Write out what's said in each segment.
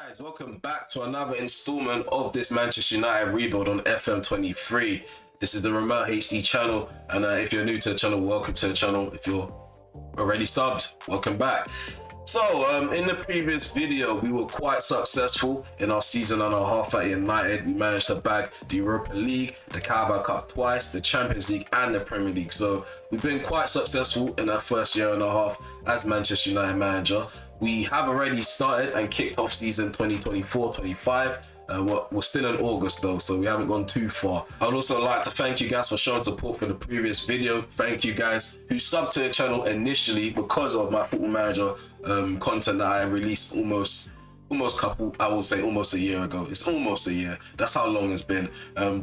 Guys, welcome back to another installment of this Manchester United rebuild on FM23. This is the Remote HD channel, and if you're new to the channel, welcome to the channel. If you're already subbed, welcome back. So in the previous video, we were quite successful in our season and a half at United. We managed to bag the Europa League, the Carabao Cup twice, the Champions League and the Premier League. So we've been quite successful in our first year and a half as Manchester United manager. We have already started and kicked off season 2024-25. We're still in August though, so we haven't gone too far. I would also like to thank you guys for showing support for the previous video. Thank you guys who subbed to the channel initially because of my Football Manager content that I released almost a year ago. It's almost a year. That's how long it's been.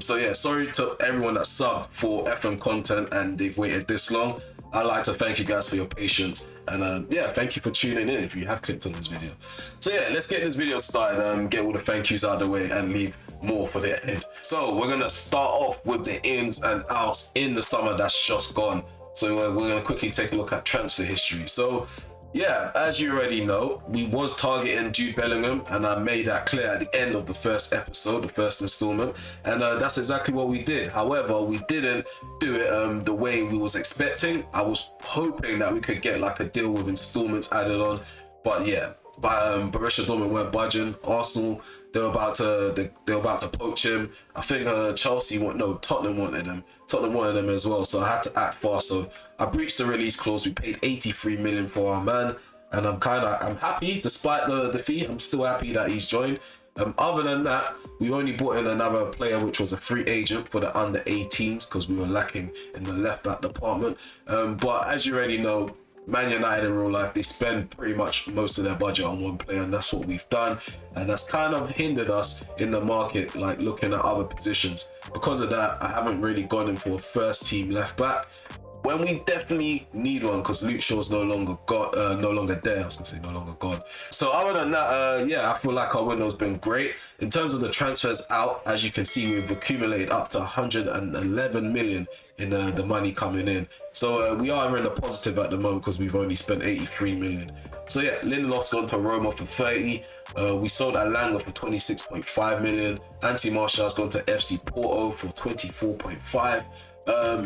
So yeah, sorry to everyone that subbed for FM content and they've waited this long. I'd like to thank you guys for your patience, and yeah, thank you for tuning in if you have clicked on this video. So yeah, let's get this video started, get all the thank yous out of the way and leave more for the end. So we're gonna start off with the ins and outs in the summer that's just gone. So we're gonna quickly take a look at transfer history. So yeah, as you already know, we was targeting Jude Bellingham, and I made that clear at the end of the first episode, the first installment, and that's exactly what we did. However, we didn't do it the way we was expecting. I was hoping that we could get like a deal with installments added on, but yeah, Borussia Dortmund weren't budging. Arsenal, they were about to poach him. I think Tottenham wanted him. Tottenham wanted him as well, so I had to act fast. So I breached the release clause. We paid 83 million for our man, and I'm happy despite the fee. I'm still happy that he's joined. Other than that, we only brought in another player, which was a free agent for the under 18s because we were lacking in the left back department. But as you already know, Man United in real life, they spend pretty much most of their budget on one player, and that's what we've done, and that's kind of hindered us in the market, like looking at other positions. Because of that, I haven't really gone in for a first team left back when we definitely need one, because Luke Shaw's no longer there. I was gonna say no longer God. So other than that, yeah, I feel like our window's been great. In terms of the transfers out, as you can see, we've accumulated up to 111 million in the money coming in. So we are in the positive at the moment because we've only spent 83 million. So yeah, Lindelof's gone to Roma for 30. We sold Alanga for 26.5 million. Anthony Martial's gone to FC Porto for 24.5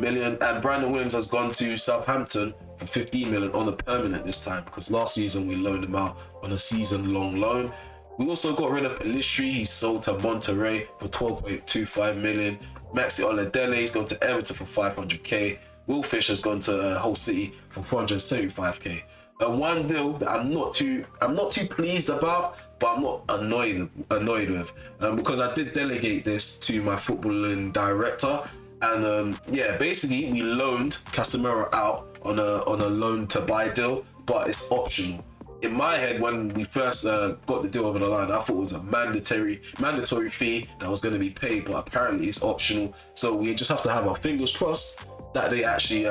million, and Brandon Williams has gone to Southampton for 15 million on a permanent this time, because last season we loaned him out on a season-long loan. We also got rid of Pelistri. He's sold to Monterrey for 12.25 million. Maxi Oladele has gone to Everton for 500k. Will Fisher's gone to Hull City for 475k. One deal that I'm not too pleased about, but I'm not annoyed with, because I did delegate this to my footballing director, and yeah, basically we loaned Casemiro out on a loan to buy deal, but it's optional. In my head, when we first got the deal over the line, I thought it was a mandatory fee that was going to be paid, but apparently it's optional. So we just have to have our fingers crossed that they actually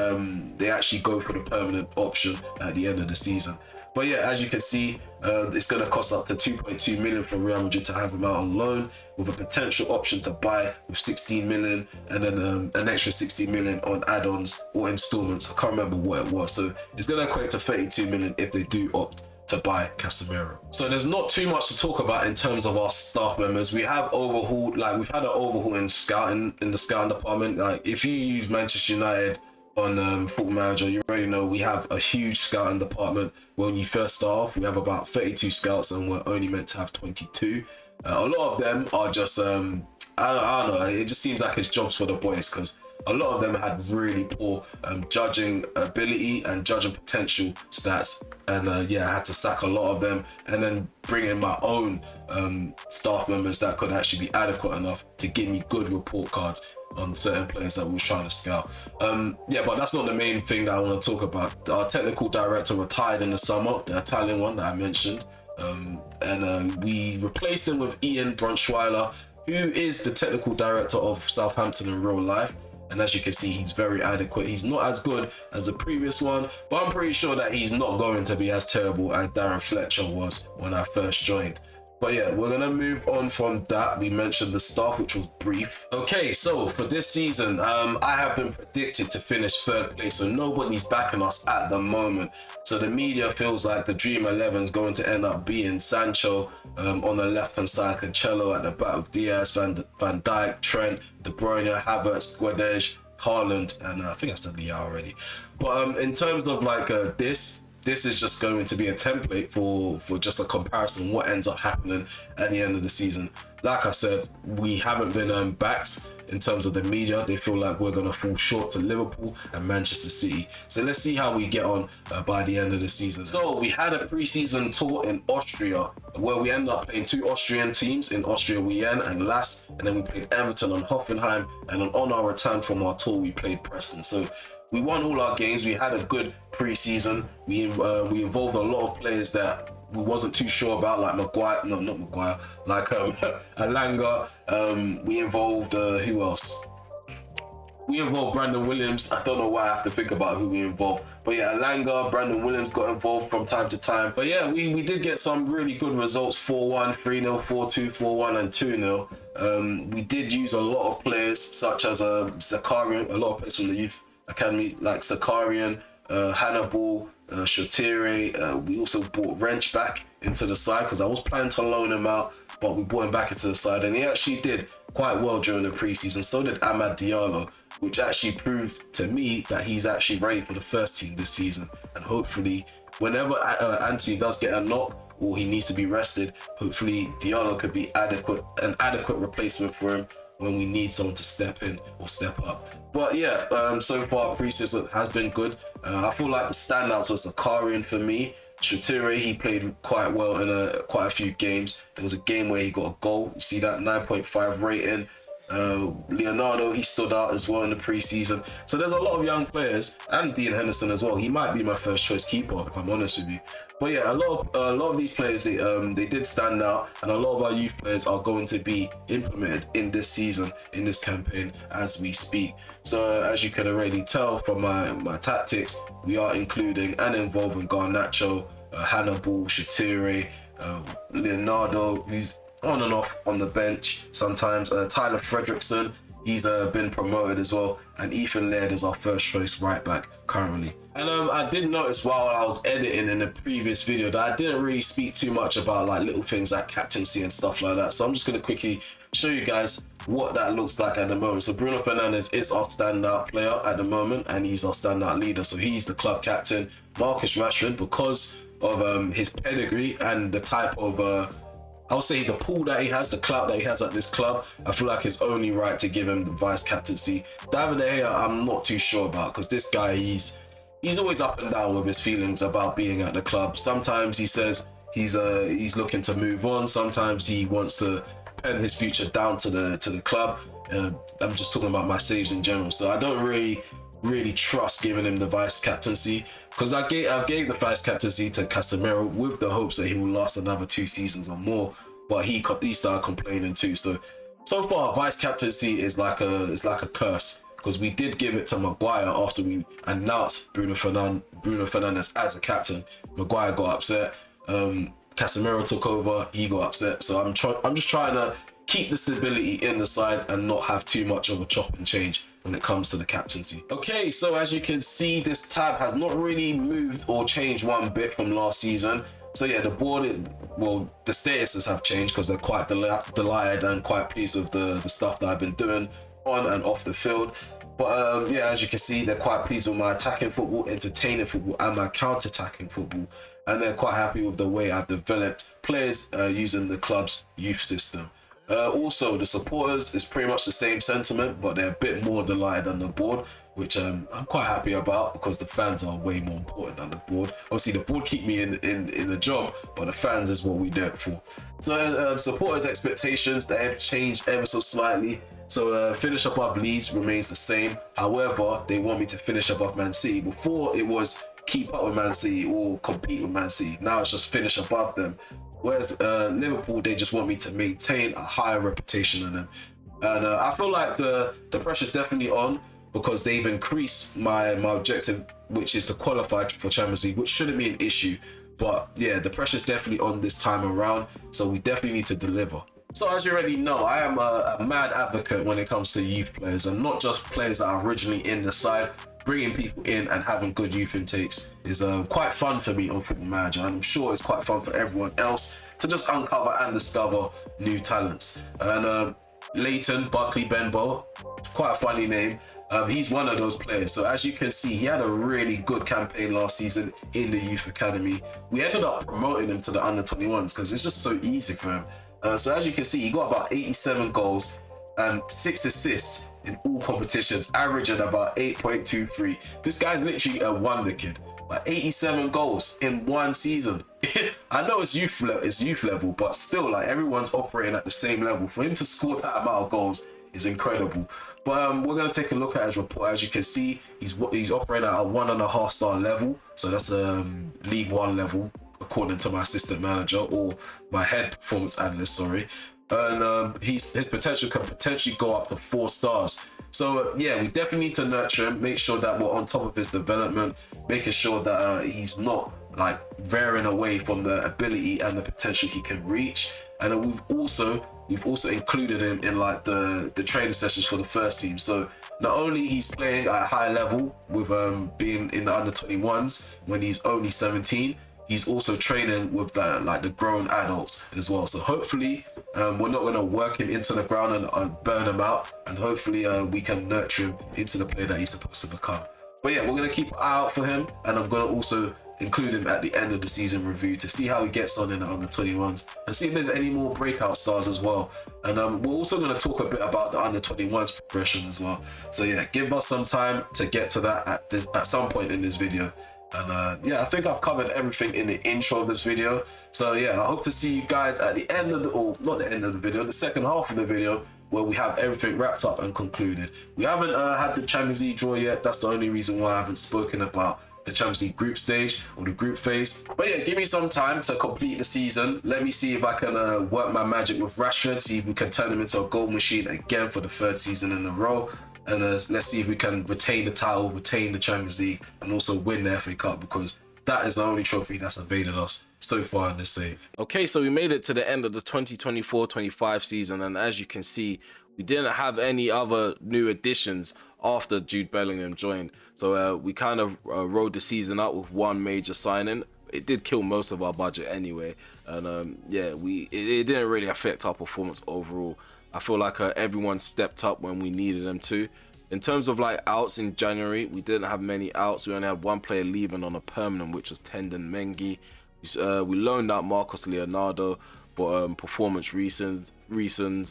go for the permanent option at the end of the season. But yeah, as you can see, it's going to cost up to 2.2 million for Real Madrid to have him out on loan, with a potential option to buy with 16 million, and then an extra 60 million on add-ons or installments. I can't remember what it was. So it's going to equate to 32 million if they do opt to buy Casemiro. So there's not too much to talk about in terms of our staff members. We have overhauled, like we've had an overhaul in the scouting department. Like if you use Manchester United on Football Manager, you already know we have a huge scouting department. When you first start off, we have about 32 scouts and we're only meant to have 22. A lot of them are just I don't know, it just seems like it's jobs for the boys, because a lot of them had really poor judging ability and judging potential stats, and yeah, I had to sack a lot of them and then bring in my own staff members that could actually be adequate enough to give me good report cards on certain players that we were trying to scout. Yeah, but that's not the main thing that I want to talk about. Our technical director retired in the summer, the Italian one that I mentioned, and we replaced him with Ian Brunschweiler, who is the technical director of Southampton in real life. And as you can see, he's very adequate. He's not as good as the previous one, but I'm pretty sure that he's not going to be as terrible as Darren Fletcher was when I first joined. But yeah, we're gonna move on from that. We mentioned the staff, which was brief. Okay, so for this season, I have been predicted to finish third place, so nobody's backing us at the moment. So the media feels like the Dream 11 is going to end up being Sancho on the left-hand side, Cancelo at the back of Diaz, Van Dijk, Trent, De Bruyne, Havertz, Guedes, Haaland, and I think I said Leao already. But in terms of like this is just going to be a template for just a comparison what ends up happening at the end of the season. Like I said, we haven't been backed in terms of the media. They feel like we're going to fall short to Liverpool and Manchester City. So let's see how we get on by the end of the season. So we had a pre-season tour in Austria where we ended up playing 2 Austrian teams in Austria, Wien and Lask, and then we played Everton on Hoffenheim, and on our return from our tour we played Preston. So we won all our games. We had a good pre-season. We involved a lot of players that we wasn't too sure about, like Maguire, no, not Maguire, like Alanga. We involved who else? We involved Brandon Williams. I don't know why I have to think about who we involved. But yeah, Alanga, Brandon Williams got involved from time to time. But yeah, we did get some really good results: 4-1, 3-0, 4-2, 4-1, and 2-0. We did use a lot of players such as Zakarian, a lot of players from the youth academy like Zakarian, Hannibal, Shotiri. We also brought Wrench back into the side because I was planning to loan him out, but we brought him back into the side, and he actually did quite well during the preseason. So did Amad Diallo, which actually proved to me that he's actually ready for the first team this season. And hopefully, whenever Anthony does get a knock or he needs to be rested, hopefully Diallo could be an adequate replacement for him when we need someone to step in or step up. But yeah, so far preseason has been good. I feel like the standouts was Zakarian for me. Shotiri, he played quite well in quite a few games. There was a game where he got a goal. You see that 9.5 rating. Leonardo, he stood out as well in the preseason. So there's a lot of young players, and Dean Henderson as well. He might be my first choice keeper if I'm honest with you. But yeah, a lot of these players they did stand out, and a lot of our youth players are going to be implemented in this season, in this campaign as we speak. So as you can already tell from my tactics, we are including and involving Garnacho, Hannibal, Shotiri, Leonardo, who's on and off on the bench sometimes. Tyler Fredrickson, he's been promoted as well, and Ethan Laird is our first choice right back currently. And I did notice while I was editing in the previous video that I didn't really speak too much about like little things like captaincy and stuff like that. So I'm just going to quickly show you guys what that looks like at the moment. So Bruno Fernandes is our standout player at the moment, and he's our standout leader. So he's the club captain. Marcus Rashford, because of his pedigree and the type of I'll say the pull that he has, the clout that he has at this club, I feel like it's only right to give him the vice captaincy. David De Gea, I'm not too sure about, because this guy, he's always up and down with his feelings about being at the club. Sometimes he says he's looking to move on. Sometimes he wants to pen his future down to the club. I'm just talking about my saves in general. So I don't really trust giving him the vice captaincy, because I gave the vice captaincy to Casemiro with the hopes that he will last another 2 seasons or more, but he started complaining too. So far vice captaincy is like a curse, because we did give it to Maguire after we announced Bruno Fernandes as a captain. Maguire got upset. Casemiro took over, he got upset. So I'm just trying to keep the stability in the side and not have too much of a chop and change when it comes to the captaincy. Okay, so as you can see, this tab has not really moved or changed one bit from last season. So yeah, the board, the statuses have changed because they're quite delighted and quite pleased with the stuff that I've been doing on and off the field. But yeah, as you can see, they're quite pleased with my attacking football, entertaining football, and my counter-attacking football. And they're quite happy with the way I've developed players using the club's youth system. Also, the supporters is pretty much the same sentiment, but they're a bit more delighted than the board, which I'm quite happy about, because the fans are way more important than the board. Obviously, the board keep me in the job, but the fans is what we do it for. So supporters' expectations, they have changed ever so slightly. So finish above Leeds remains the same. However, they want me to finish above Man City. Before it was keep up with Man City or compete with Man City. Now it's just finish above them. Whereas Liverpool, they just want me to maintain a higher reputation than them. And I feel like the pressure's definitely on, because they've increased my objective, which is to qualify for Champions League, which shouldn't be an issue. But yeah, the pressure's definitely on this time around, so we definitely need to deliver. So as you already know, I am a mad advocate when it comes to youth players, and not just players that are originally in the side. Bringing people in and having good youth intakes is quite fun for me on Football Manager, and I'm sure it's quite fun for everyone else to just uncover and discover new talents. And Leighton Buckley-Benbow, quite a funny name. He's one of those players. So as you can see, he had a really good campaign last season in the youth academy. We ended up promoting him to the under-21s because it's just so easy for him. So as you can see, he got about 87 goals and 6 assists in all competitions, averaging about 8.23. This guy's literally a wonder kid. Like 87 goals in one season. I know it's youth level, but still, like, everyone's operating at the same level. For him to score that amount of goals is incredible. But we're gonna take a look at his report. As you can see, he's operating at a 1.5 star level, so that's League One level according to my assistant manager, or my head performance analyst, sorry. And his potential can potentially go up to 4 stars. So yeah, we definitely need to nurture him, make sure that we're on top of his development, making sure that he's not like veering away from the ability and the potential he can reach. And we've also included him in like the training sessions for the first team. So not only he's playing at a high level with being in the under-21s when he's only 17, he's also training with the grown adults as well. So hopefully we're not going to work him into the ground and burn him out, and hopefully we can nurture him into the player that he's supposed to become. But yeah, we're going to keep an eye out for him, and I'm going to also include him at the end of the season review to see how he gets on in the under-21s and see if there's any more breakout stars as well. And we're also going to talk a bit about the under-21s progression as well. So yeah, give us some time to get to that at some point in this video. And yeah, I think I've covered everything in the intro of this video. So yeah, I hope to see you guys at the end of not the end of the video, the second half of the video, where we have everything wrapped up and concluded. We haven't had the Champions League draw yet. That's the only reason why I haven't spoken about the Champions League group stage or the group phase. But yeah, give me some time to complete the season. Let me see if I can work my magic with Rashford, see if we can turn him into a goal machine again for the 3rd season in a row. And let's see if we can retain the title, retain the Champions League, and also win the FA Cup, because that is the only trophy that's evaded us so far in this save. Okay, so we made it to the end of the 2024-25 season, and as you can see, we didn't have any other new additions after Jude Bellingham joined. So we kind of rode the season out with one major signing. It did kill most of our budget anyway, and yeah, it didn't really affect our performance overall. I feel like everyone stepped up when we needed them to. In terms of like outs in January, we didn't have many outs. We only had one player leaving on a permanent, which was Tendon Mengi. We loaned out Marcos Leonardo for performance reasons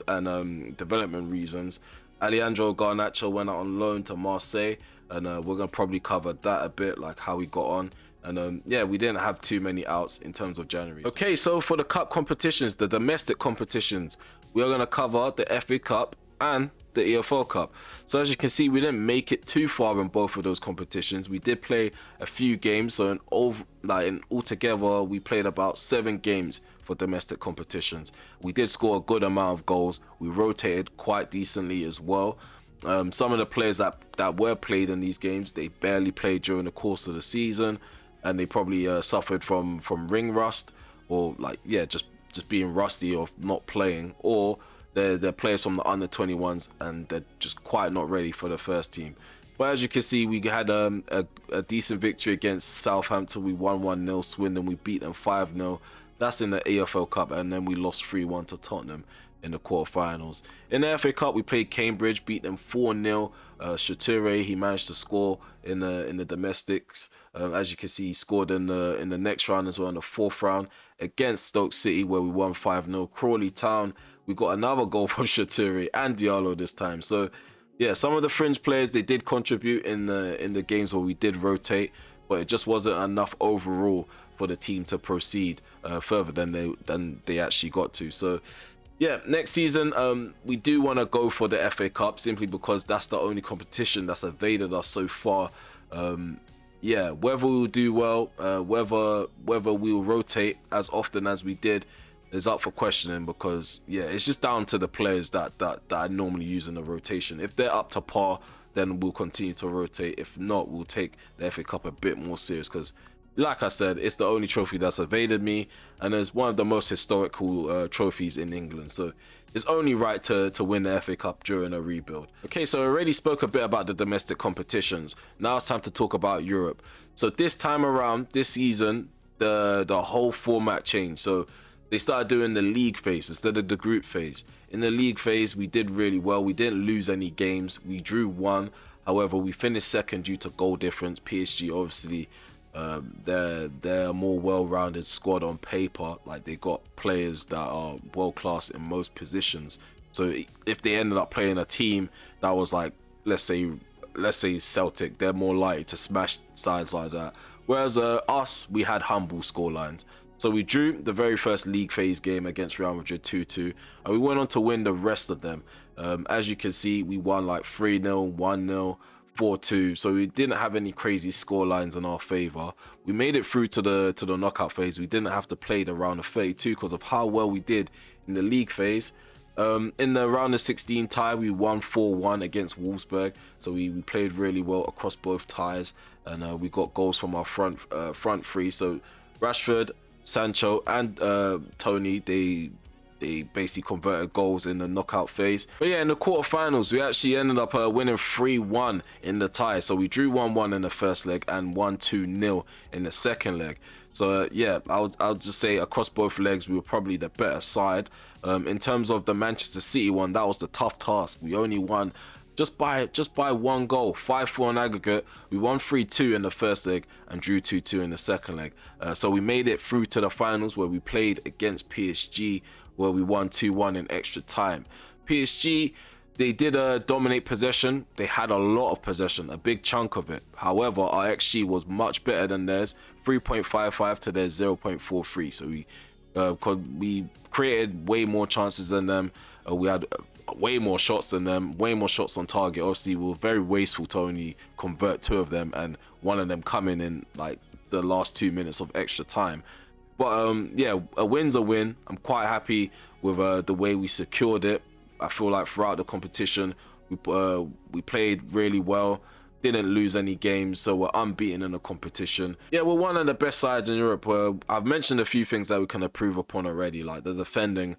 and development reasons. Alejandro Garnacho went out on loan to Marseille, and we're going to probably cover that a bit, like how he got on. And yeah, we didn't have too many outs in terms of January. Okay, so for the cup competitions, the domestic competitions, we are going to cover the FA Cup and the EFL Cup. So as you can see, we didn't make it too far in both of those competitions. We did play a few games, so in altogether we played about 7 games for domestic competitions. We did score a good amount of goals. We rotated quite decently as well. Some of the players that were played in these games, they barely played during the course of the season, and they probably suffered from ring rust, or like, yeah, just being rusty or not playing, or they're players from the under-21s and they're just quite not ready for the first team. But as you can see, we had a decent victory against Southampton. We won 1-0. Swindon, we beat them 5-0. That's in the EFL Cup, and then we lost 3-1 to Tottenham in the quarterfinals. In the FA Cup, we played Cambridge, beat them 4-0. Shature, he managed to score in the domestics. As you can see, he scored in the next round as well, in the 4th round against Stoke City, where we won 5-0. Crawley Town, we got another goal from Shature and Diallo this time. So yeah, some of the fringe players, they did contribute in the games where we did rotate, but it just wasn't enough overall for the team to proceed further than they actually got to. So yeah, next season we do want to go for the FA Cup, simply because that's the only competition that's evaded us so far. Yeah, whether we'll do well, whether we'll rotate as often as we did, is up for questioning, because yeah, it's just down to the players that I normally use in the rotation. If they're up to par, then we'll continue to rotate. If not, we'll take the FA Cup a bit more serious, because like I said, it's the only trophy that's evaded me, and it's one of the most historical trophies in England. So it's only right to win the FA Cup during a rebuild. Okay, so I already spoke a bit about the domestic competitions. Now it's time to talk about Europe. So this time around, this season, the whole format changed. So they started doing the league phase instead of the group phase. In the league phase, we did really well. We didn't lose any games. We drew one. However, we finished second due to goal difference. PSG, obviously, they're a more well-rounded squad on paper. Like, they got players that are world-class in most positions. So if they ended up playing a team that was like, let's say Celtic, they're more likely to smash sides like that. Whereas us, we had humble scorelines. So we drew the very first league phase game against Real Madrid 2-2, and we went on to win the rest of them. As you can see, we won like 3-0, 1-0, 4-2. So we didn't have any crazy score lines in our favor. We made it through to the knockout phase. We didn't have to play the round of 32 because of how well we did in the league phase. In the round of 16 tie, we won 4-1 against Wolfsburg. So we played really well across both ties, and we got goals from our front three. So Rashford, Sancho, and Tony, they basically converted goals in the knockout phase. But yeah, in the quarterfinals, we actually ended up winning 3-1 in the tie. So we drew 1-1 in the first leg and won 2-0 in the second leg. So yeah, I'll just say across both legs, we were probably the better side. In terms of the Manchester City one, that was the tough task. We only won just by one goal, 5-4 on aggregate. We won 3-2 in the first leg and drew 2-2 in the second leg. So we made it through to the finals, where we played against PSG, where we won 2-1 in extra time. PSG, they did dominate possession. They had a lot of possession, a big chunk of it. However, our XG was much better than theirs, 3.55 to their 0.43. So we created way more chances than them. We had way more shots than them, way more shots on target. Obviously, we were very wasteful to only convert 2 of them, and one of them coming in like the last 2 minutes of extra time. But yeah, a win's a win. I'm quite happy with the way we secured it. I feel like throughout the competition, we played really well, didn't lose any games, so we're unbeaten in the competition. Yeah, we're one of the best sides in Europe. I've mentioned a few things that we can improve upon already, like the defending.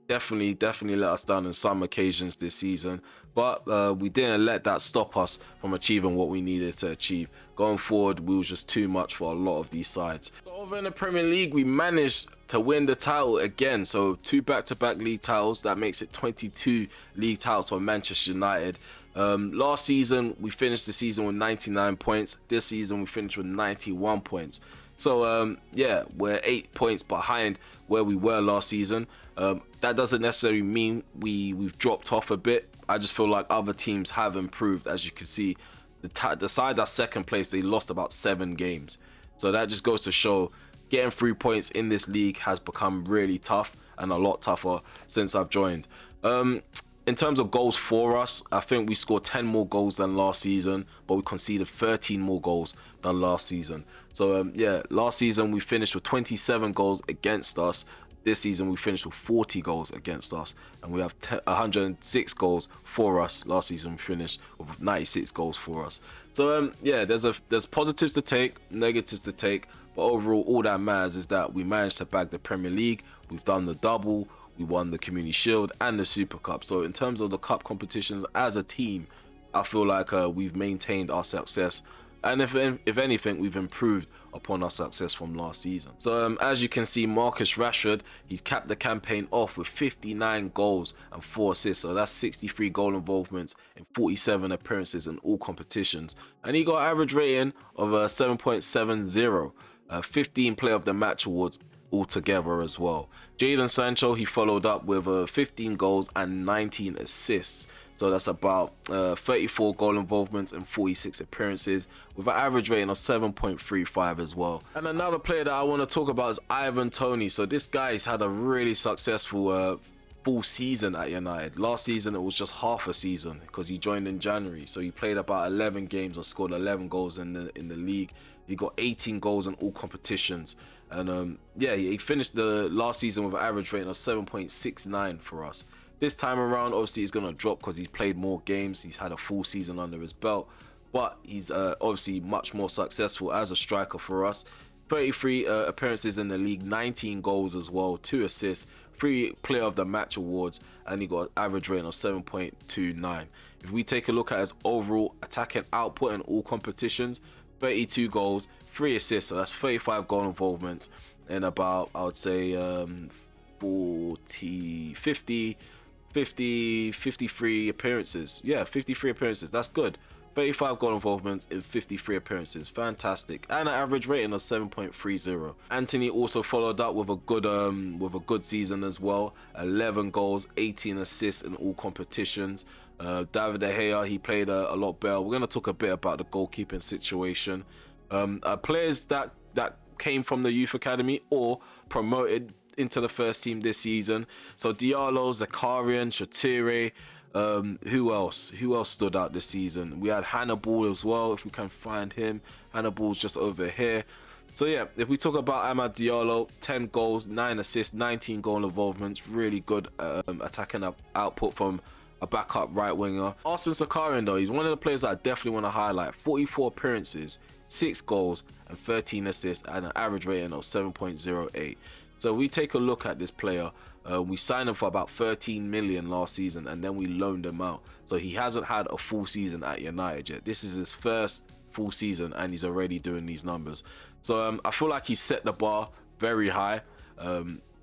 Definitely let us down on some occasions this season, but we didn't let that stop us from achieving what we needed to achieve. Going forward, we was just too much for a lot of these sides. So over in the Premier League, we managed to win the title again. So 2 back-to-back league titles. That makes it 22 league titles for Manchester United. Last season, we finished the season with 99 points. This season, we finished with 91 points. So yeah, we're 8 points behind where we were last season. That doesn't necessarily mean we've dropped off a bit. I just feel like other teams have improved. As you can see, the side that's second place, they lost about 7 games. So that just goes to show getting 3 points in this league has become really tough, and a lot tougher since I've joined. In terms of goals for us, I think we scored 10 more goals than last season, but we conceded 13 more goals than last season. So yeah, last season we finished with 27 goals against us. This season we finished with 40 goals against us, and we have 106 goals for us. Last season we finished with 96 goals for us. So yeah, there's positives to take, negatives to take, but overall all that matters is that we managed to bag the Premier League. We've done the double. We won the Community Shield and the Super Cup. So in terms of the cup competitions as a team, I feel like we've maintained our success, and if anything, we've improved upon our success from last season. So as you can see, Marcus Rashford, he's capped the campaign off with 59 goals and 4 assists. So that's 63 goal involvements in 47 appearances in all competitions, and he got an average rating of 7.70, 15 Player of the Match awards altogether as well. Jadon Sancho, he followed up with 15 goals and 19 assists. So that's about 34 goal involvements and 46 appearances, with an average rating of 7.35 as well. And another player that I want to talk about is Ivan Toney. So this guy's had a really successful full season at United. Last season it was just half a season because he joined in January. So he played about 11 games and scored 11 goals in the league. He got 18 goals in all competitions. And yeah, he finished the last season with an average rating of 7.69 for us. This time around, obviously, he's going to drop because he's played more games. He's had a full season under his belt. but he's obviously much more successful as a striker for us. 33 appearances in the league, 19 goals as well, 2 assists, 3 player of the match awards, and he got an average rating of 7.29. If we take a look at his overall attacking output in all competitions, 32 goals, 3 assists, so that's 35 goal involvements in about, I would say, 53 appearances. Yeah, 53 appearances, that's good. 35 goal involvements in 53 appearances, fantastic, and an average rating of 7.30. Anthony also followed up with a good season as well. 11 goals, 18 assists in all competitions. David De Gea, he played a lot better. We're going to talk a bit about the goalkeeping situation. Players that came from the youth academy or promoted into the first team this season. So Diallo, Zakarian, Shatire. Who else stood out this season? We had Hannibal as well, if we can find him. Hannibal's just over here. So yeah, if we talk about Amad Diallo, 10 goals, 9 assists, 19 goal involvements, really good attacking output from a backup right winger. Arsene Zakarian though, he's one of the players that I definitely want to highlight. 44 appearances, 6 goals and 13 assists, and an average rating of 7.08. So we take a look at this player. We signed him for about 13 million last season, and then we loaned him out. So he hasn't had a full season at United yet. This is his first full season, and he's already doing these numbers. So I feel like he set the bar very high.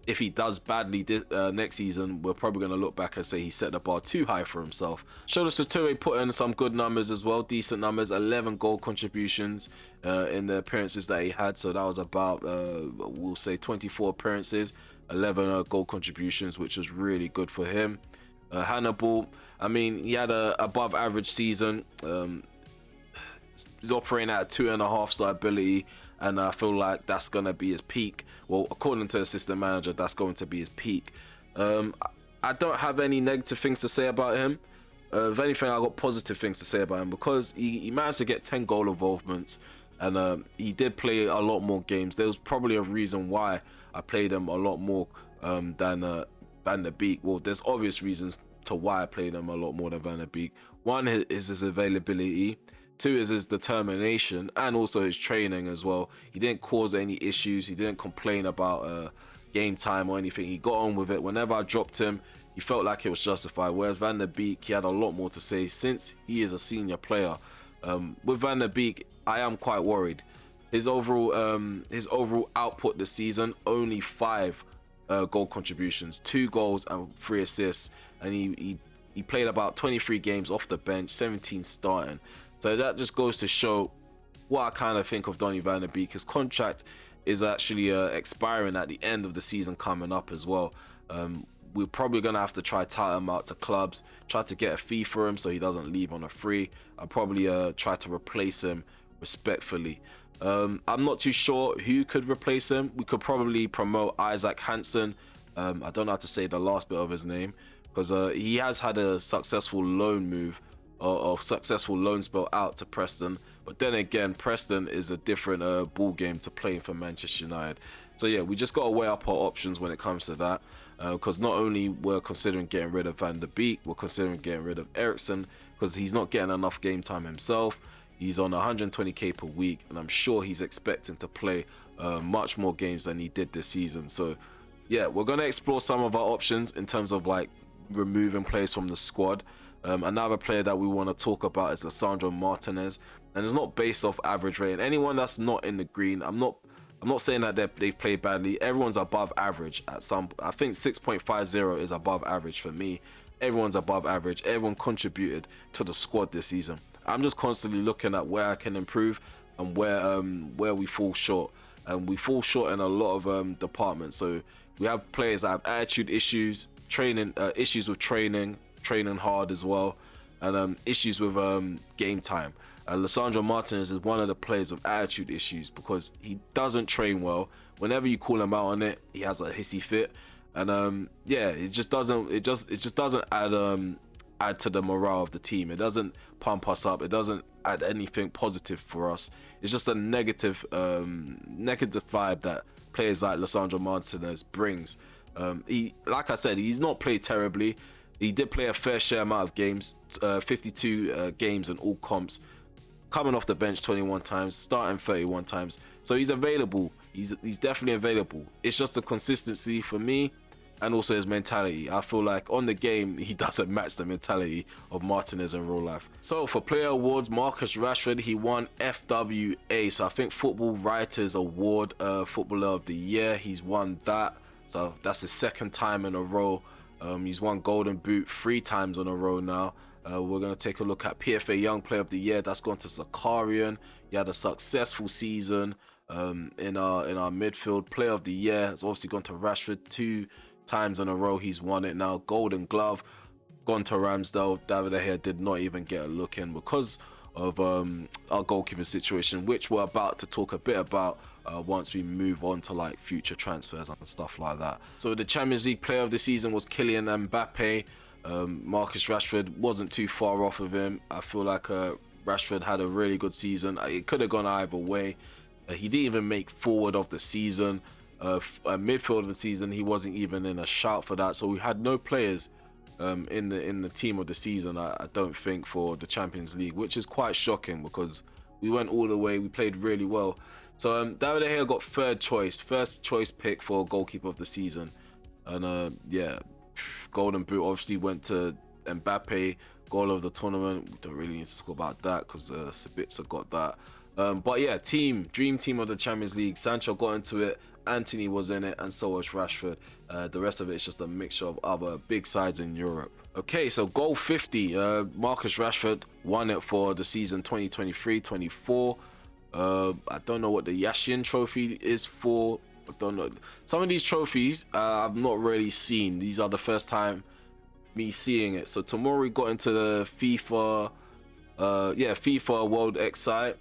If he does badly next season, we're probably going to look back and say he set the bar too high for himself. Shola Sature put in some good numbers as well, decent numbers, 11 goal contributions in the appearances that he had. So that was about, we'll say 24 appearances, 11 goal contributions, which was really good for him. Hannibal, I mean, he had a above average season. He's operating at a 2.5 star ability, and I feel like that's going to be his peak. Well, according to the assistant manager, that's going to be his peak. I don't have any negative things to say about him. If anything, I got positive things to say about him, because he managed to get 10 goal involvements, and he did play a lot more games. There was probably a reason why I played him a lot more than Van der Beek. Well, there's obvious reasons to why I played him a lot more than Van der Beek. One is his availability. 2 is his determination, and also his training as well. He didn't cause any issues. He didn't complain about game time or anything. He got on with it. Whenever I dropped him, he felt like it was justified. Whereas Van der Beek, he had a lot more to say, since he is a senior player. With Van der Beek, I am quite worried. His overall output this season, only 5 goal contributions, 2 goals and 3 assists, and he played about 23 games off the bench, 17 starting. So that just goes to show what I kind of think of Donny van der Beek. His contract is actually expiring at the end of the season coming up as well. We're probably going to have to try tie him out to clubs, try to get a fee for him so he doesn't leave on a free. I'll probably try to replace him respectfully. I'm not too sure who could replace him. We could probably promote Isaac Hansen. I don't know how to say the last bit of his name, because he has had a successful loan move, or successful loan spell out to Preston. But then again, Preston is a different ball game to playing for Manchester United. So yeah, we just got to weigh up our options when it comes to that, because not only we're considering getting rid of Van der Beek, we're considering getting rid of Eriksen, because he's not getting enough game time himself. He's on 120k per week, and I'm sure he's expecting to play much more games than he did this season. So yeah, we're going to explore some of our options in terms of like removing players from the squad. Another player that we want to talk about is Lisandro Martinez, and it's not based off average rating. Anyone that's not in the green, I'm not saying that they've played badly. Everyone's above average at some. I think 6.50 is above average for me. Everyone's above average. Everyone contributed to the squad this season. I'm just constantly looking at where I can improve and where we fall short, and we fall short in a lot of departments. So we have players that have attitude issues, training issues with training hard as well, and issues with game time. Lisandro Martinez is one of the players with attitude issues, because he doesn't train well. Whenever you call him out on it, he has a hissy fit, and yeah, it just doesn't add to the morale of the team. It doesn't pump us up. It doesn't add anything positive for us. It's just a negative vibe that players like Lisandro Martinez brings. Like I said, he's not played terribly. He did play a fair share amount of games, 52 games in all comps. coming off the bench 21 times, starting 31 times. So he's available. He's definitely available. It's just the consistency for me, and also his mentality. I feel like on the game, he doesn't match the mentality of Martinez in real life. So for player awards, Marcus Rashford, he won FWA. So I think Football Writers Award, Footballer of the Year. He's won that. So that's the second time in a row. He's won Golden Boot 3 times in a row now. We're going to take a look at PFA Young Player of the Year. That's gone to Zakarian. He had a successful season in our midfield. Player of the Year has obviously gone to Rashford 2 times in a row. He's won it now. Golden Glove gone to Ramsdale. David De Gea did not even get a look in because of our goalkeeper situation, which we're about to talk a bit about once we move on to like future transfers and stuff like that. So the Champions League Player of the Season was Kylian Mbappe. Marcus Rashford wasn't too far off of him. I feel like Rashford had a really good season. It could have gone either way. He didn't even make forward of the season. Midfield of the season, he wasn't even in a shout for that. So we had no players in the team of the season, I don't think, for the Champions League, which is quite shocking because we went all the way. We played really well. So David De Gea got first choice pick for goalkeeper of the season, and yeah, Golden Boot obviously went to Mbappe. Goal of the tournament, we don't really need to talk about that because Sabitzer got that. But yeah, dream team of the Champions League. Sancho got into it, Anthony was in it, and so was Rashford. The rest of it is just a mixture of other big sides in Europe. Okay, so goal 50, Marcus Rashford won it for the season 2023-24. I don't know what the Yashin trophy is for. I don't know. Some of these trophies I've not really seen. These are the first time me seeing it. So Tomori got into the FIFA World X site.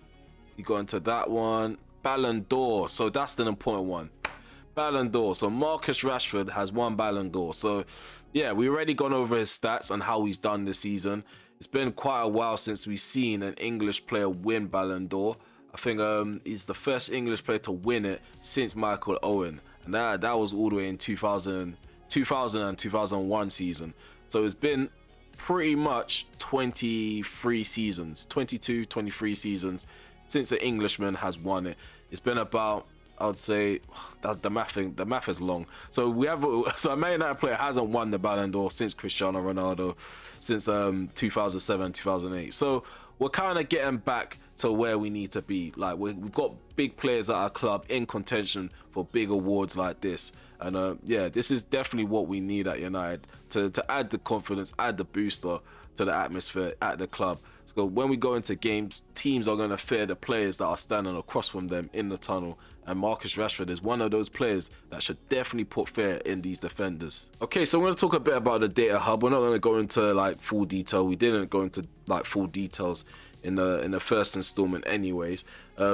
He got into that one. Ballon d'Or, so that's the important one. Ballon d'Or. So Marcus Rashford has won Ballon d'Or. So yeah, we already gone over his stats and how he's done this season. It's been quite a while since we've seen an English player win Ballon d'Or. I think he's the first English player to win it since Michael Owen, and that was all the way in 2000 and 2001 season. So it's been pretty much 23 seasons, 23 seasons since an Englishman has won it. It's been about, I would say, the math is long. So a Man United player hasn't won the Ballon d'Or since Cristiano Ronaldo, since 2007, 2008. So we're kind of getting back to where we need to be. Like we've got big players at our club in contention for big awards like this, and yeah, this is definitely what we need at United to add the confidence, add the booster to the atmosphere at the club. So when we go into games, teams are going to fear the players that are standing across from them in the tunnel, and Marcus Rashford is one of those players that should definitely put fear in these defenders. Okay, so we're going to talk a bit about the data hub. We're not going to go into like full detail. We didn't go into like full details in the first installment anyways.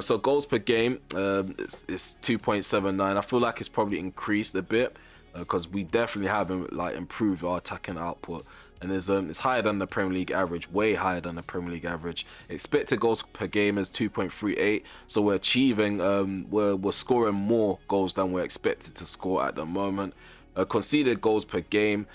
So goals per game, it's 2.79. I feel like it's probably increased a bit because we definitely haven't like improved our attacking output, and it's higher than the Premier League average, way higher than the Premier League average. Expected goals per game is 2.38, so we're achieving we're scoring more goals than we're expected to score at the moment. Conceded goals per game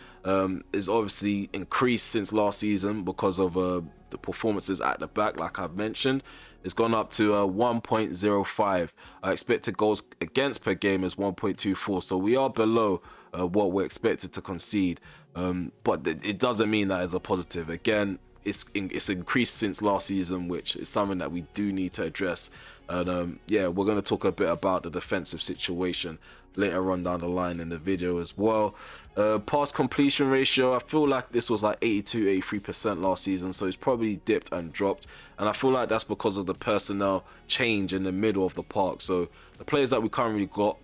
is obviously increased since last season because of the performances at the back, like I've mentioned. It's gone up to 1.05. Expected goals against per game is 1.24, so we are below what we're expected to concede, but it doesn't mean that it's a positive. Again, it's increased since last season, which is something that we do need to address. And yeah, we're going to talk a bit about the defensive situation later on down the line in the video as well. Pass completion ratio, I feel like this was like 82-83% last season, so it's probably dipped and dropped, and I feel like that's because of the personnel change in the middle of the park. So the players that we currently got,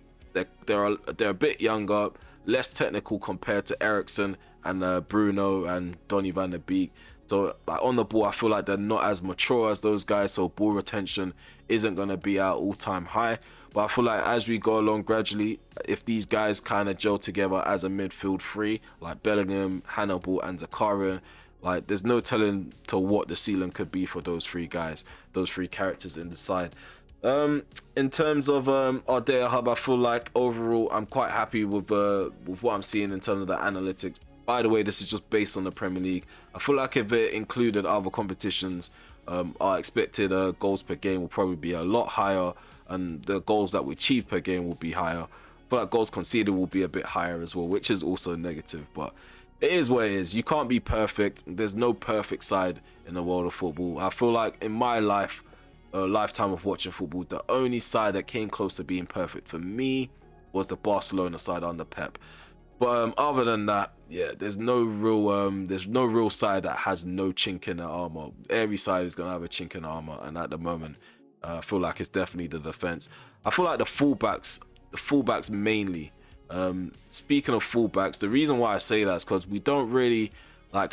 they're a bit younger, less technical compared to Eriksen and Bruno and Donny van der Beek. So like on the ball, I feel like they're not as mature as those guys, so ball retention isn't going to be our all-time high. But I feel like as we go along gradually, if these guys kind of gel together as a midfield three, like Bellingham, Hannibal and Zakarian, like there's no telling to what the ceiling could be for those three guys, those three characters in the side. In terms of our data hub, I feel like overall I'm quite happy with what I'm seeing in terms of the analytics. By the way, this is just based on the Premier League. I feel like if it included other competitions, our expected goals per game will probably be a lot higher, and the goals that we achieve per game will be higher. But goals conceded will be a bit higher as well, which is also negative. But it is what it is. You can't be perfect. There's no perfect side in the world of football. I feel like in my life, lifetime of watching football, the only side that came close to being perfect for me was the Barcelona side under Pep. But other than that, yeah, there's no real side that has no chink in their armor. Every side is gonna have a chink in armor, and at the moment, I feel like it's definitely the defense. I feel like the fullbacks mainly. Speaking of fullbacks, the reason why I say that is because we don't really have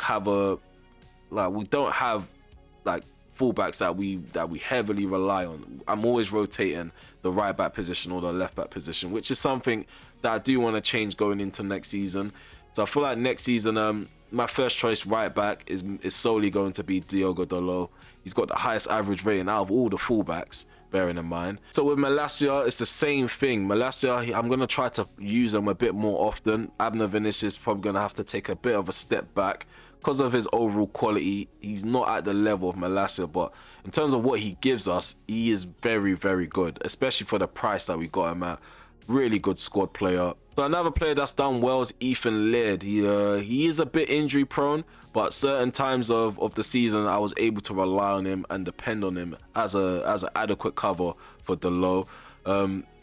fullbacks that we heavily rely on. I'm always rotating the right back position or the left back position, which is something that I do want to change going into next season. So I feel like next season, my first choice right back is solely going to be Diogo Dalot. He's got the highest average rating out of all the fullbacks, bearing in mind. So with Malacia, it's the same thing. Malacia, I'm going to try to use him a bit more often. Abner Vinicius is probably going to have to take a bit of a step back because of his overall quality. He's not at the level of Malacia, but in terms of what he gives us, he is very, very good, especially for the price that we got him at. Really good squad player. So another player that's done well is Ethan Laird. He is a bit injury prone, but certain times of the season I was able to rely on him and depend on him as an adequate cover for Dalot.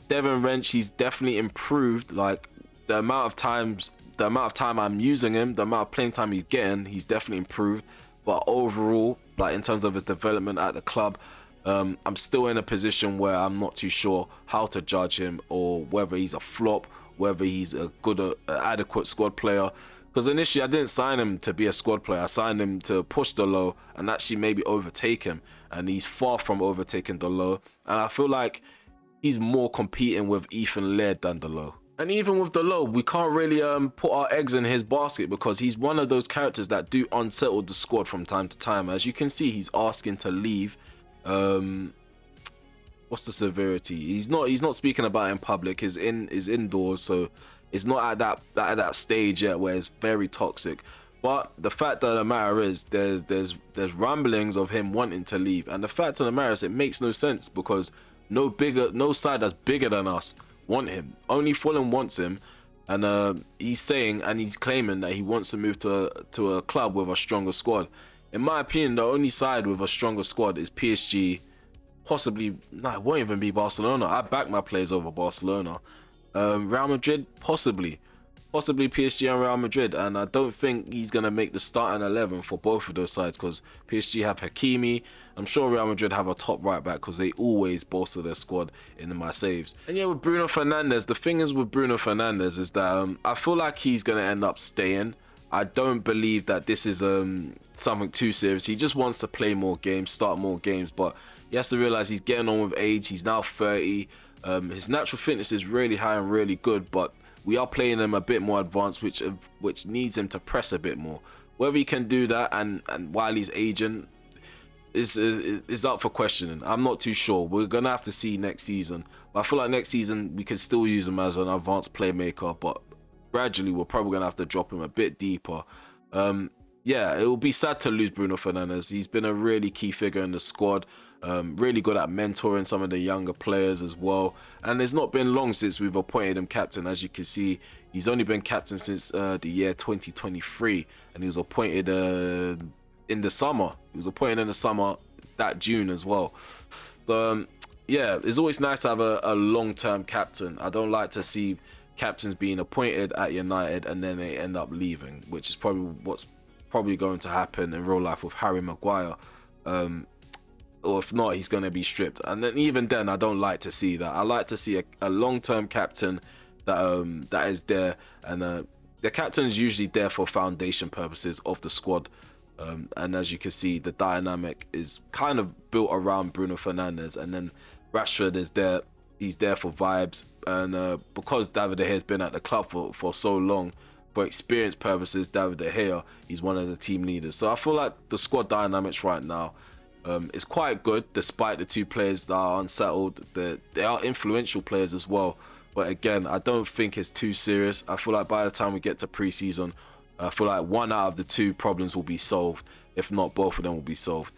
Devin Wrench, he's definitely improved. Like the amount of time I'm using him, the amount of playing time he's getting, he's definitely improved. But overall, like in terms of his development at the club, I'm still in a position where I'm not too sure how to judge him, or whether he's a flop, whether he's a good, adequate squad player. Because initially I didn't sign him to be a squad player. I signed him to push Dalot and actually maybe overtake him. And he's far from overtaking Dalot. And I feel like he's more competing with Ethan Laird than Dalot. And even with Dalot, we can't really put our eggs in his basket, because he's one of those characters that do unsettle the squad from time to time. As you can see, he's asking to leave. What's the severity? He's not speaking about it in public. Is indoors, so it's not at that stage yet where it's very toxic. But the fact of the matter is, there's rumblings of him wanting to leave, and the fact of the matter is, it makes no sense, because no side that's bigger than us want him. Only Fulham wants him, and he's saying and he's claiming that he wants to move to a club with a stronger squad. In my opinion, the only side with a stronger squad is PSG. Possibly, it won't even be Barcelona. I back my players over Barcelona. Real Madrid, possibly PSG and Real Madrid, and I don't think he's gonna make the starting 11 for both of those sides, because PSG have Hakimi. I'm sure Real Madrid have a top right back, because they always bolster their squad in my saves. And yeah, with Bruno Fernandes, the thing is with Bruno Fernandes is that I feel like he's gonna end up staying. I don't believe that this is something too serious. He just wants to play more games, start more games, but he has to realize he's getting on with age. He's now 30. His natural fitness is really high and really good, but we are playing him a bit more advanced, which needs him to press a bit more. Whether he can do that and while he's aging is up for questioning. I'm not too sure. We're gonna have to see next season. But I feel like next season we can still use him as an advanced playmaker, but gradually we're probably gonna have to drop him a bit deeper. Yeah, it will be sad to lose Bruno Fernandes. He's been a really key figure in the squad. Really good at mentoring some of the younger players as well. And it's not been long since we've appointed him captain. As you can see, he's only been captain since the year 2023, and he was appointed in the summer. He was appointed in the summer, that June as well. So yeah, it's always nice to have a long-term captain. I don't like to see captains being appointed at United and then they end up leaving, which is probably what's going to happen in real life with Harry Maguire. Or if not, he's going to be stripped. And then even then, I don't like to see that. I like to see a long-term captain that is there. And the captain is usually there for foundation purposes of the squad. And as you can see, the dynamic is kind of built around Bruno Fernandes. And then Rashford is there. He's there for vibes. And because David De Gea has been at the club for so long, for experience purposes, David De Gea, he's one of the team leaders. So I feel like the squad dynamics right now is quite good, despite the two players that are unsettled. They are influential players as well. But again, I don't think it's too serious. I feel like by the time we get to pre-season, I feel like one out of the two problems will be solved. If not, both of them will be solved.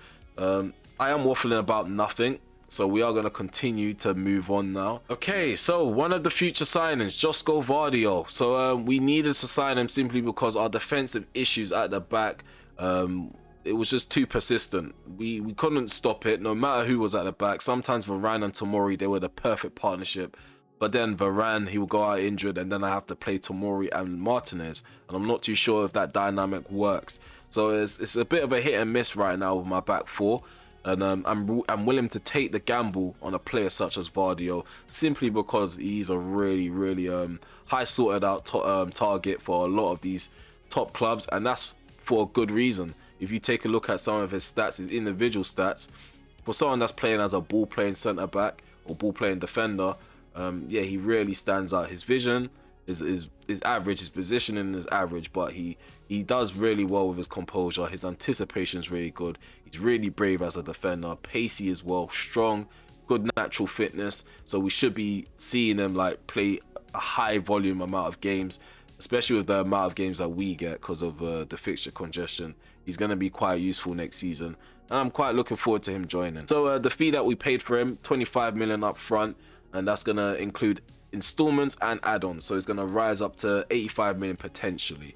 I am waffling about nothing, so we are going to continue to move on now. Okay, so one of the future signings, Josko Vardio. So we needed to sign him simply because our defensive issues at the back, it was just too persistent. We couldn't stop it, no matter who was at the back. Sometimes Varane and Tomori, they were the perfect partnership. But then Varane, he will go out injured, and then I have to play Tomori and Martinez. And I'm not too sure if that dynamic works. So it's a bit of a hit and miss right now with my back four. And I'm willing to take the gamble on a player such as Vardio simply because he's a really high sorted out target for a lot of these top clubs, and that's for a good reason. If you take a look at some of his stats, his individual stats, for someone that's playing as a ball playing centre back or ball playing defender, yeah, he really stands out. His vision is average, his positioning is average, but he does really well with his composure. His anticipation is really good. He's really brave as a defender, pacey as well, strong, good natural fitness. So we should be seeing him like play a high volume amount of games, especially with the amount of games that we get because of the fixture congestion. He's going to be quite useful next season, and I'm quite looking forward to him joining. So the fee that we paid for him, 25 million up front, and that's going to include installments and add-ons, so it's going to rise up to 85 million potentially.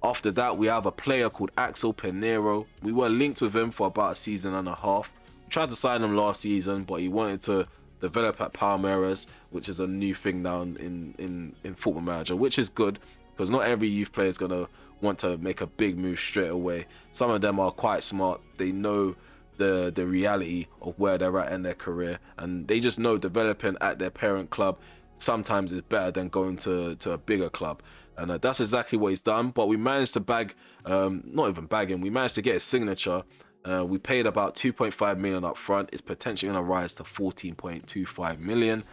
After that, we have a player called Axel Pinheiro. We were linked with him for about a season and a half. We tried to sign him last season, but he wanted to develop at Palmeiras, which is a new thing now in Football Manager, which is good because not every youth player is going to want to make a big move straight away. Some of them are quite smart. They know the reality of where they're at in their career, and they just know developing at their parent club sometimes is better than going to a bigger club. And that's exactly what he's done. But we managed to bag, not even bag him, we managed to get his signature. We paid about 2.5 million up front. It's potentially going to rise to 14.25 million.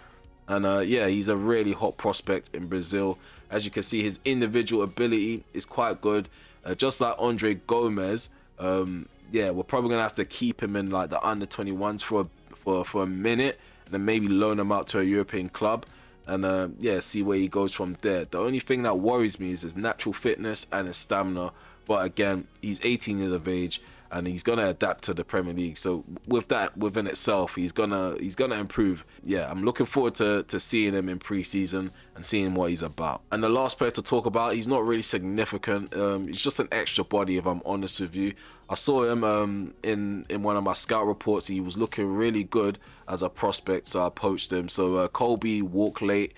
And yeah, he's a really hot prospect in Brazil. As you can see, his individual ability is quite good. Just like Andre Gomez, yeah, we're probably going to have to keep him in like the under 21s for a minute, and then maybe loan him out to a European club. And yeah, see where he goes from there. The only thing that worries me is his natural fitness and his stamina. But again, he's 18 years of age and he's gonna adapt to the Premier League. So with that within itself, he's gonna improve. Yeah, I'm looking forward to seeing him in pre-season and seeing what he's about. And the last player to talk about, he's not really significant. He's just an extra body, if I'm honest with you. I saw him in one of my scout reports. He was looking really good as a prospect, so I poached him. So Colby Walklate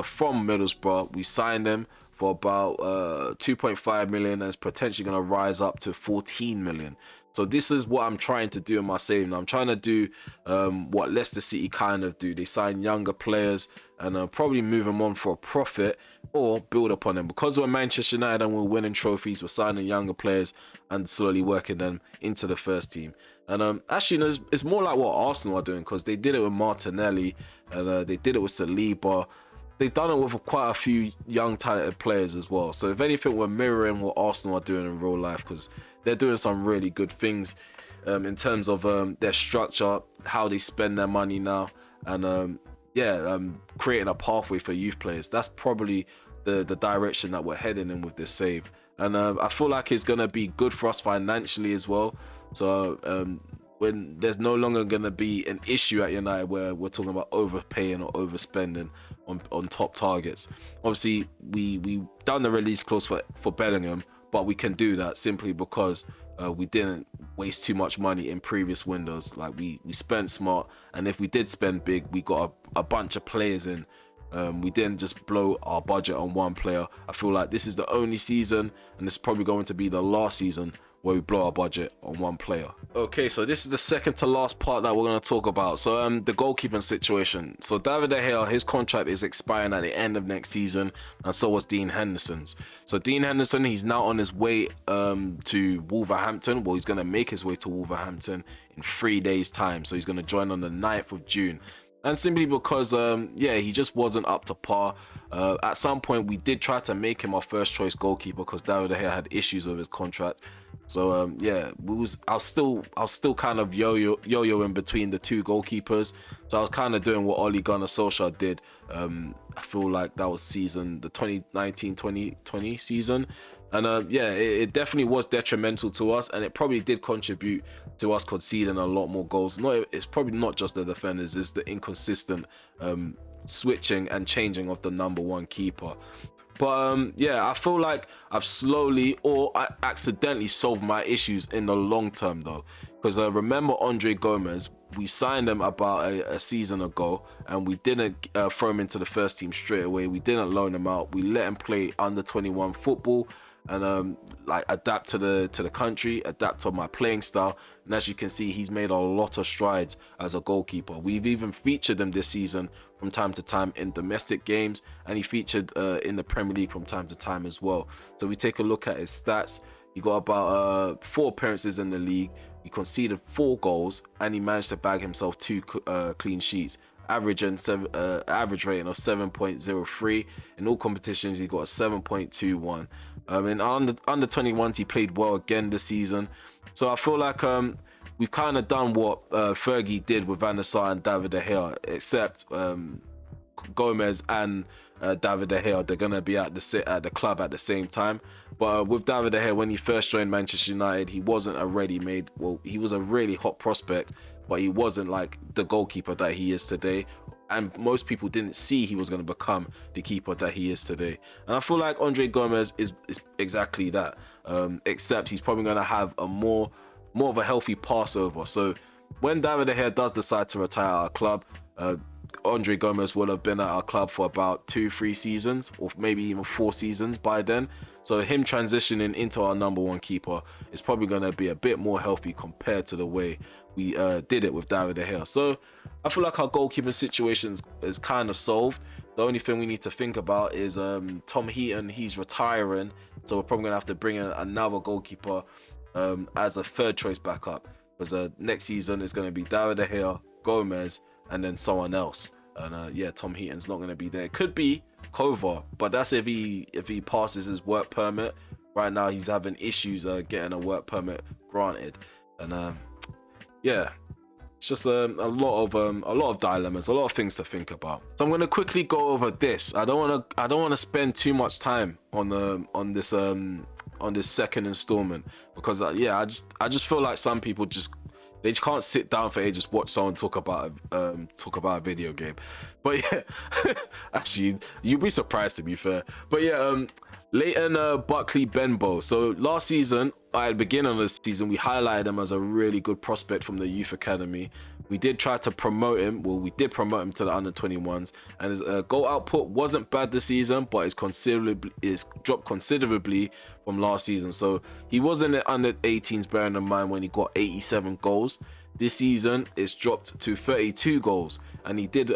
from Middlesbrough, we signed him for about 2.5 million, and it's potentially going to rise up to 14 million. So this is what I'm trying to do in my saving. I'm trying to do what Leicester City kind of do. They sign younger players and probably move them on for a profit or build upon them. Because we're Manchester United and we're winning trophies, we're signing younger players and slowly working them into the first team. And actually, it's more like what Arsenal are doing, because they did it with Martinelli and they did it with Saliba. They've done it with quite a few young talented players as well. So if anything, we're mirroring what Arsenal are doing in real life, because they're doing some really good things in terms of their structure, how they spend their money now, and yeah, creating a pathway for youth players. That's probably the direction that we're heading in with this save. And I feel like it's going to be good for us financially as well. So when there's no longer going to be an issue at United where we're talking about overpaying or overspending on top targets. Obviously, we done the release clause for Bellingham, but we can do that simply because we didn't waste too much money in previous windows. Like we spent smart, and if we did spend big, we got a bunch of players in. We didn't just blow our budget on one player. I feel like this is the only season, and this is probably going to be the last season where we blow our budget on one player. Okay, so this is the second to last part that we're going to talk about. So the goalkeeping situation. So David De Gea, his contract is expiring at the end of next season, and so was Dean Henderson's. So Dean Henderson, he's now on his way to Wolverhampton. Well, he's going to make his way to Wolverhampton in 3 days' time. So he's going to join on the 9th of June. And simply because, yeah, he just wasn't up to par. At some point, we did try to make him our first choice goalkeeper because David De Gea had issues with his contract. So yeah, I was still kind of yo-yoing between the two goalkeepers. So I was kind of doing what Ole Gunnar Solskjaer did. I feel like that was the 2019-2020 season. And yeah, it definitely was detrimental to us, and it probably did contribute to us conceding a lot more goals. It's probably not just the defenders, it's the inconsistent switching and changing of the number one keeper. But yeah, I feel like I've slowly or I accidentally solved my issues in the long term though, because remember Andre Gomez, we signed him about a season ago, and we didn't throw him into the first team straight away. We didn't loan him out. We let him play under 21 football and like adapt to the country, adapt to my playing style. And as you can see, he's made a lot of strides as a goalkeeper. We've even featured him this season from time to time in domestic games, and he featured in the Premier League from time to time as well. So we take a look at his stats. He got about 4 appearances in the league. He conceded 4 goals, and he managed to bag himself 2 clean sheets. Average rating of 7.03. In all competitions, he got a 7.21. In under 21s, he played well again this season. So I feel like we've kind of done what Fergie did with Van der Sar and David De Gea, except Gomez and David De Gea, they're gonna be at the club at the same time. But with David De Gea, when he first joined Manchester United, he wasn't a ready-made. Well, he was a really hot prospect, but he wasn't like the goalkeeper that he is today. And most people didn't see he was going to become the keeper that he is today. And I feel like Andre Gomez is exactly that, except he's probably going to have a more of a healthy passover. So when David De Gea does decide to retire at our club, Andre Gomez will have been at our club for about 2-3 seasons, or maybe even 4 seasons by then. So him transitioning into our number one keeper is probably going to be a bit more healthy compared to the way we did it with David De Gea. So I feel like our goalkeeping situation is kind of solved. The only thing we need to think about is Tom Heaton. He's retiring, so we're probably going to have to bring in another goalkeeper as a third choice backup, because next season is going to be David De Gea, Gomez, and then someone else. And yeah, Tom Heaton's not going to be there. It could be Kova, but that's if he passes his work permit. Right now he's having issues getting a work permit granted. And yeah, it's just a lot of dilemmas, a lot of things to think about. So I'm going to quickly go over this. I don't want to spend too much time on this second installment, because yeah, I just feel like some people they just can't sit down for ages, watch someone talk about a video game. But yeah, actually, you'd be surprised, to be fair. But yeah, Leighton Buckley-Benbow. So last season, at the beginning of the season, we highlighted him as a really good prospect from the youth academy. We did try to promote him. Well, we did promote him to the under 21s, and his goal output wasn't bad this season, but it's dropped considerably from last season. So he was in the under 18s, bearing in mind when he got 87 goals. This season, it's dropped to 32 goals, and he did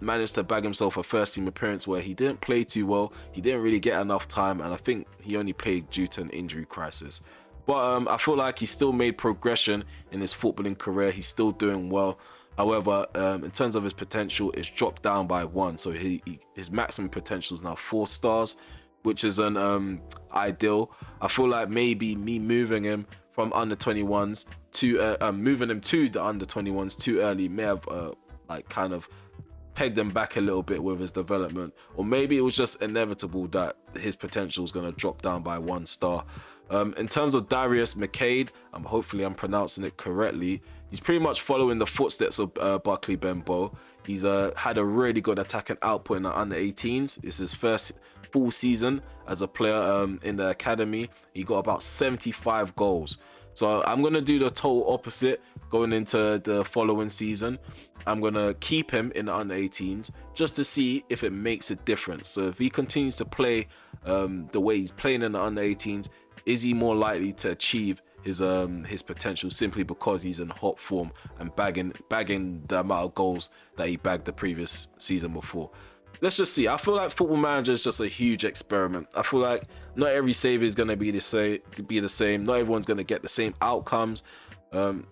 managed to bag himself a first team appearance where he didn't play too well. He didn't really get enough time, and I think he only played due to an injury crisis. But I feel like he still made progression in his footballing career. He's still doing well. However, in terms of his potential, it's dropped down by 1. So his maximum potential is now 4 stars, which is an ideal. I feel like maybe me moving him from under 21s to moving him to the under 21s too early may have like kind of pegged him back a little bit with his development, or maybe it was just inevitable that his potential is going to drop down by 1 star. In terms of Darius McCade, hopefully I'm pronouncing it correctly, he's pretty much following the footsteps of Buckley-Benbow. He's had a really good attacking output in the under 18s. It's his first full season as a player in the academy. He got about 75 goals. So I'm going to do the total opposite going into the following season. I'm going to keep him in the under 18s just to see if it makes a difference. So if he continues to play the way he's playing in the under 18s, is he more likely to achieve his potential simply because he's in hot form and bagging the amount of goals that he bagged the previous season before? Let's just see. I feel like Football Manager is just a huge experiment. I feel like not every save is going to be the same. Not everyone's going to get the same outcomes. Not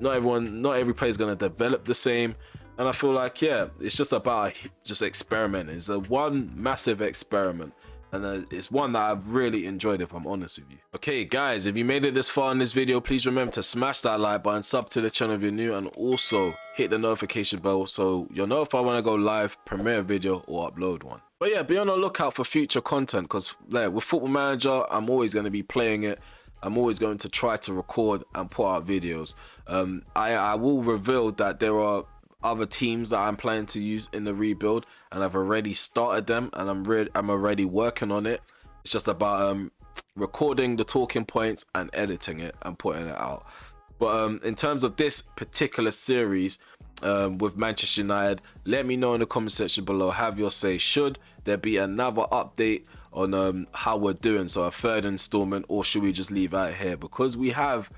every player is going to develop the same. And I feel like, yeah, it's just about just experimenting. It's one massive experiment. And it's one that I've really enjoyed, if I'm honest with you. Okay, guys, if you made it this far in this video, please remember to smash that like button, sub to the channel if you're new, and also hit the notification bell so you'll know if I want to go live, premiere a video, or upload one. But yeah, be on the lookout for future content, because with Football Manager, I'm always going to be playing it. I'm always going to try to record and put out videos. I will reveal that there are other teams that I'm planning to use in the rebuild, and I've already started them, and I'm already working on it. It's just about recording the talking points and editing it and putting it out. But in terms of this particular series with Manchester United, let me know in the comment section below. Have your say. Should there be another update on how we're doing, so a third installment, or should we just leave out here? Because we have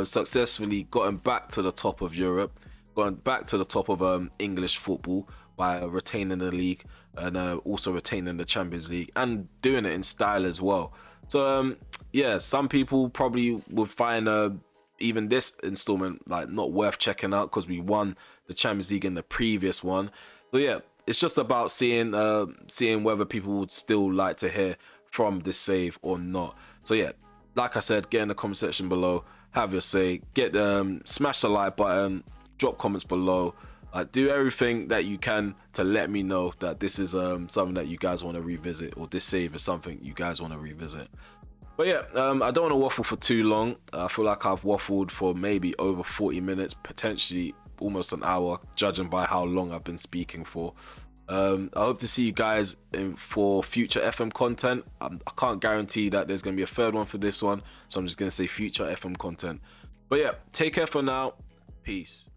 successfully gotten back to the top of Europe, gotten back to the top of English football by retaining the league and also retaining the Champions League, and doing it in style as well. So yeah, some people probably would find even this installment like not worth checking out, because we won the Champions League in the previous one. So yeah, it's just about seeing whether people would still like to hear from this save or not. So yeah, like I said, get in the comment section below, have your say, smash the like button, drop comments below, do everything that you can to let me know that this is something that you guys want to revisit, or this save is something you guys want to revisit. But yeah, I don't want to waffle for too long. I feel like I've waffled for maybe over 40 minutes, potentially almost an hour, judging by how long I've been speaking for. I hope to see you guys for future FM content. I can't guarantee that there's going to be a third one for this one, so I'm just going to say future FM content. But yeah, take care for now. Peace.